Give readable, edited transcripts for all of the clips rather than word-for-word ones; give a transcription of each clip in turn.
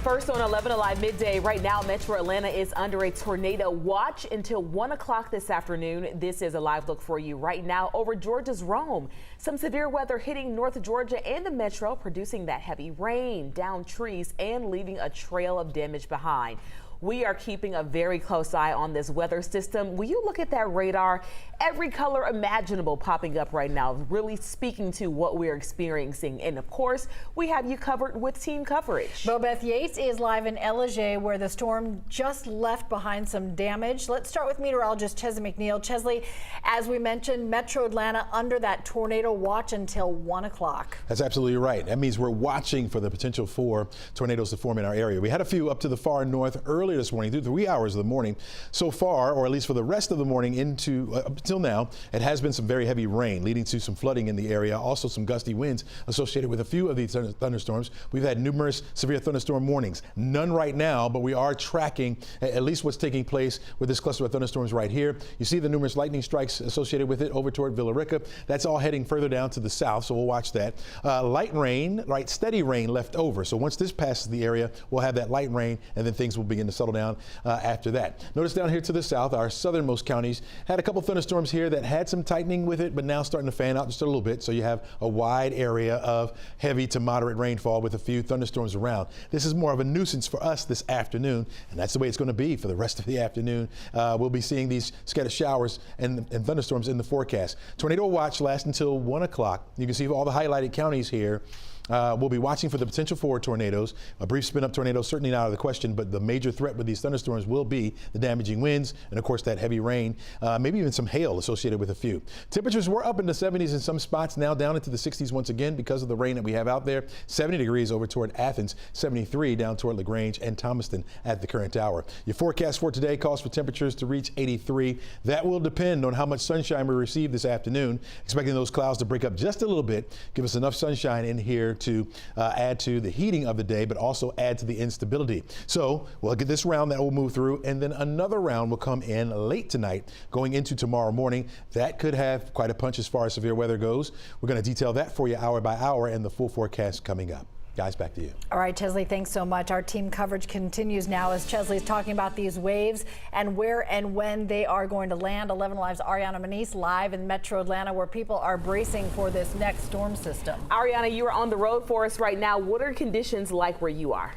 First on 11 Alive midday. Right now, Metro Atlanta is under a tornado watch until 1 o'clock this afternoon. This is a live look for you right now over Georgia's Rome. Some severe weather hitting North Georgia and the Metro, producing that heavy rain, down trees, and leaving a trail of damage behind. We are keeping a very close eye on this weather system. Will you look at that radar? Every color imaginable popping up right now, really speaking to what we're experiencing. And of course, we have you covered with team coverage. Bobeth Yates is live in Ellijay, where the storm just left behind some damage. Let's start with meteorologist Chesley McNeil. Chesley, as we mentioned, Metro Atlanta under that tornado watch until 1 o'clock. That's absolutely right. That means we're watching for the potential for tornadoes to form in our area. We had a few up to the far north earlier this morning, through 3 hours of the morning. So far, or at least for the rest of the morning into up until now, it has been some very heavy rain, leading to some flooding in the area. Also some gusty winds associated with a few of these thunderstorms. We've had numerous severe thunderstorm warnings. None right now, but we are tracking at least what's taking place with this cluster of thunderstorms right here. You see the numerous lightning strikes associated with it over toward Villa Rica. That's all heading further down to the south, so we'll watch that. Light rain, steady rain left over. So once this passes the area, we'll have that light rain, and then things will begin to settle down after that. Notice down here to the south, our southernmost counties had a couple thunderstorms here that had some tightening with it, but now starting to fan out just a little bit. So you have a wide area of heavy to moderate rainfall with a few thunderstorms around. This is more of a nuisance for us this afternoon, and that's the way it's going to be for the rest of the afternoon. We'll be seeing these scattered showers and thunderstorms in the forecast. Tornado watch lasts until 1 o'clock. You can see all the highlighted counties here. We'll be watching for the potential for tornadoes. A brief spin-up tornado certainly not out of the question, but the major threat with these thunderstorms will be the damaging winds and, of course, that heavy rain, maybe even some hail associated with a few. Temperatures were up in the 70s in some spots, now down into the 60s once again because of the rain that we have out there. 70 degrees over toward Athens, 73 down toward LaGrange and Thomaston at the current hour. Your forecast for today calls for temperatures to reach 83. That will depend on how much sunshine we receive this afternoon. Expecting those clouds to break up just a little bit, give us enough sunshine in here to add to the heating of the day, but also add to the instability. So we'll get this round that will move through, and then another round will come in late tonight going into tomorrow morning. That could have quite a punch as far as severe weather goes. We're going to detail that for you hour by hour and the full forecast coming up. Guys, back to you. All right, Chesley, thanks so much. Our team coverage continues now as Chesley's talking about these waves and where and when they are going to land. 11 Live's Ariana Manise live in Metro Atlanta, where people are bracing for this next storm system. Ariana, you are on the road for us right now. What are conditions like where you are?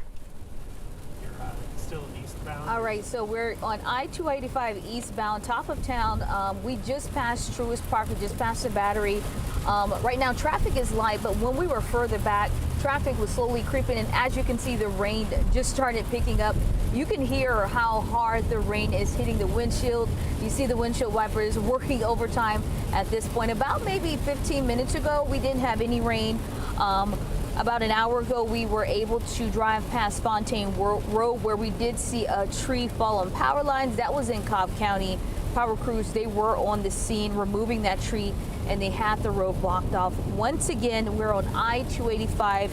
You're still eastbound. All right, so we're on I-285 eastbound, top of town. We just passed Truist Park. We just passed the Battery. Right now, traffic is light, but when we were further back, traffic was slowly creeping, and as you can see, the rain just started picking up. You can hear how hard the rain is hitting the windshield. You see the windshield wipers working overtime at this point. About maybe 15 minutes ago, we didn't have any rain. About an hour ago, we were able to drive past Fontaine Road, where we did see a tree fall on power lines. That was in Cobb County. Power crews, they were on the scene removing that tree, and they had the road blocked off. Once again, we're on I-285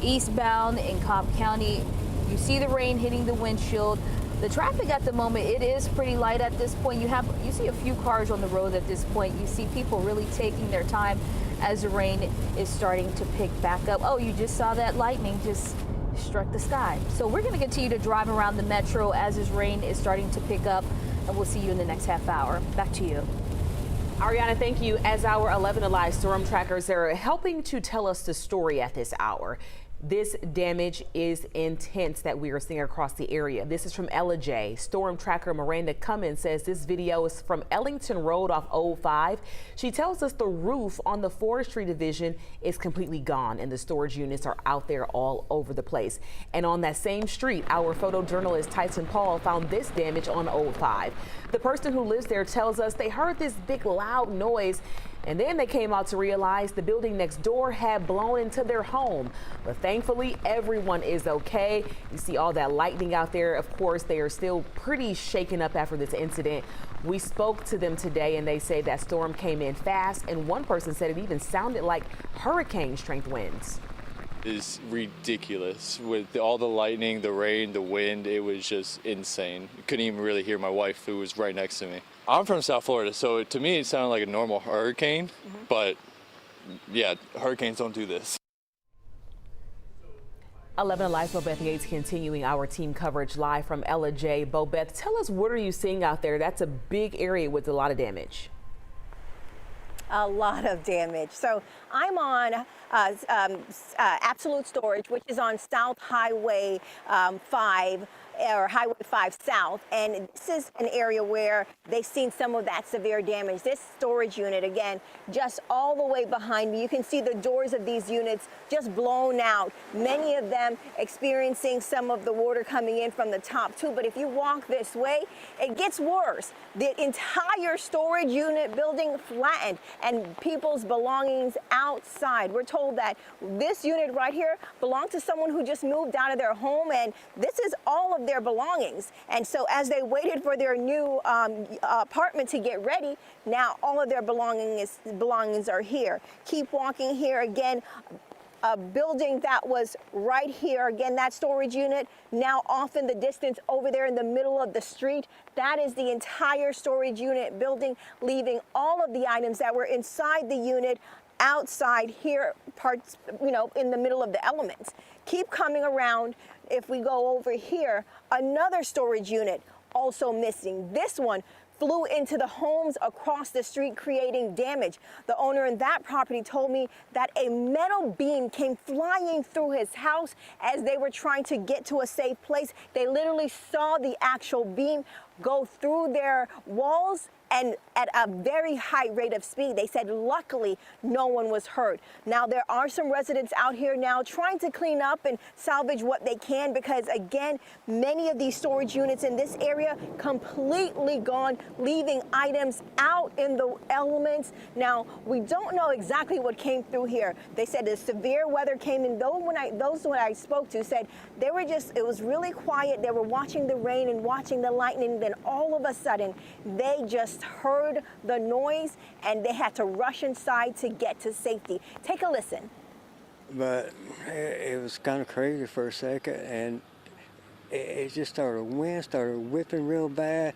eastbound in Cobb County. You see the rain hitting the windshield. The traffic at the moment, it is pretty light at this point. You see a few cars on the road at this point. You see people really taking their time as the rain is starting to pick back up. Oh, you just saw that lightning just struck the sky. So we're going to continue to drive around the metro as this rain is starting to pick up, and we'll see you in the next half hour. Back to you. Ariana, thank you. As our 11 Alive storm trackers are helping to tell us the story at this hour. This damage is intense that we are seeing across the area. This is from Ellijay. Storm tracker Miranda Cummins says this video is from Ellington Road off 05. She tells us the roof on the forestry division is completely gone, and the storage units are out there all over the place. And on that same street, our photojournalist Tyson Paul found this damage on 05. The person who lives there tells us they heard this big loud noise, and then they came out to realize the building next door had blown into their home. But thankfully, everyone is okay. You see all that lightning out there. Of course, they are still pretty shaken up after this incident. We spoke to them today, and they say that storm came in fast, and one person said it even sounded like hurricane strength winds. Is ridiculous with all the lightning, the rain, the wind. It was just insane. Couldn't even really hear my wife, who was right next to me. I'm from South Florida, so to me it sounded like a normal hurricane, but yeah, hurricanes don't do this. 11 Alive's Bobeth Yates continuing our team coverage live from Ellijay. Bobeth, tell us, what are you seeing out there? That's a big area with a lot of damage. A lot of damage. So I'm on Absolute Storage, which is on South Highway 5 or Highway 5 South, and this is an area where they've seen some of that severe damage. This storage unit, again, just all the way behind me, you can see the doors of these units just blown out, many of them experiencing some of the water coming in from the top too. But if you walk this way, it gets worse. The entire storage unit building flattened and people's belongings outside. We're told that this unit right here belonged to someone who just moved out of their home, and this is all of their belongings. And so as they waited for their new apartment to get ready, now all of their belongings are here. Keep walking here again. A building that was right here, again, that storage unit now off in the distance over there in the middle of the street. That is the entire storage unit building, leaving all of the items that were inside the unit outside here, parts, in the middle of the elements. Keep coming around. If we go over here, another storage unit also missing. This one flew into the homes across the street, creating damage. The owner in that property told me that a metal beam came flying through his house as they were trying to get to a safe place. They literally saw the actual beam go through their walls and at a very high rate of speed. They said luckily no one was hurt. Now there are some residents out here now trying to clean up and salvage what they can, because again, many of these storage units in this area completely gone, leaving items out in the elements. Now we don't know exactly what came through here. They said the severe weather came in. Those who I spoke to said they were it was really quiet. They were watching the rain and watching the lightning. Then all of a sudden they just heard the noise and they had to rush inside to get to safety. Take a listen. But it was kind of crazy for a second, and it just started, wind started whipping real bad,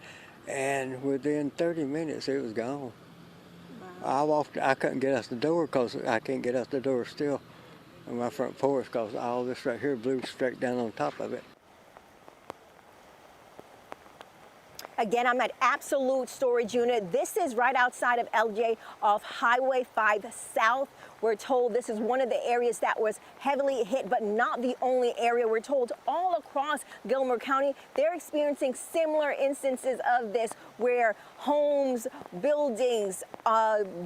and within 30 minutes it was gone. Wow. I couldn't get out the door because I can't get out the door still on my front porch because all this right here blew straight down on top of it. Again, I'm at Absolute Storage Unit. This is right outside of Ellijay off Highway 5 South. We're told this is one of the areas that was heavily hit, but not the only area. We're told all across Gilmer County, they're experiencing similar instances of this where homes, buildings,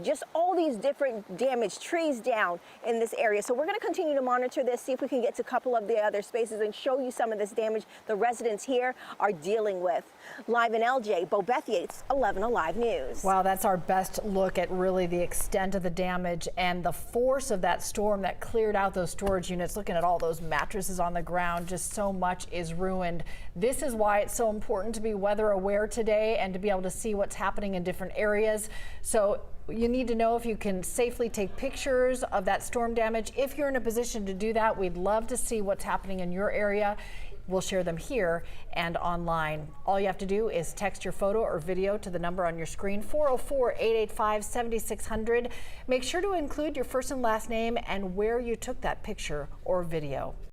just all these different damage, trees down in this area. So we're going to continue to monitor this, see if we can get to a couple of the other spaces and show you some of this damage the residents here are dealing with. Live in Ellijay, Bobeth Yates, 11 Alive News. Wow, that's our best look at really the extent of the damage and the force of that storm that cleared out those storage units. Looking at all those mattresses on the ground, just so much is ruined. This is why it's so important to be weather aware today and to be able to see what's happening in different areas. So you need to know if you can safely take pictures of that storm damage. If you're in a position to do that, we'd love to see what's happening in your area. We'll share them here and online. All you have to do is text your photo or video to the number on your screen, 404-885-7600. Make sure to include your first and last name and where you took that picture or video.